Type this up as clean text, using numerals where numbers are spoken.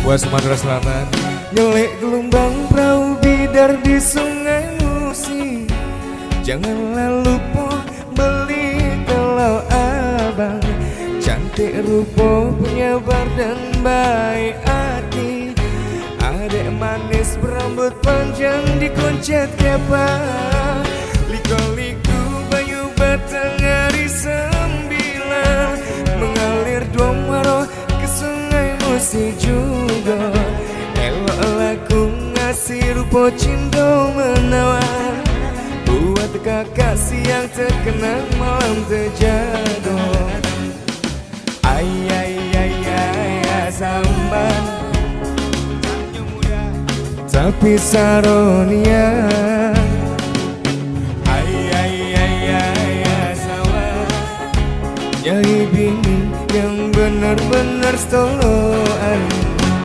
buat Sumatera Selatan. Nyelek gelombang perahu bidar di sungai Musi, janganlah lupa beli kalau abang. Cantik rupa, penyabar dan baik hati, adek manis berambut panjang dikoncet kepala. Liku-liku bayu batang hari 9, mengalir dua maro ke sungai Musi juga. Elok laku ngasih rupa cindo menawar, buat kakasih yang terkenang malam terjaga. Ay ay ay ay ay samban tapi saronia. Ay ay ay ay ay samban nyari bini yang benar-benar stoloan.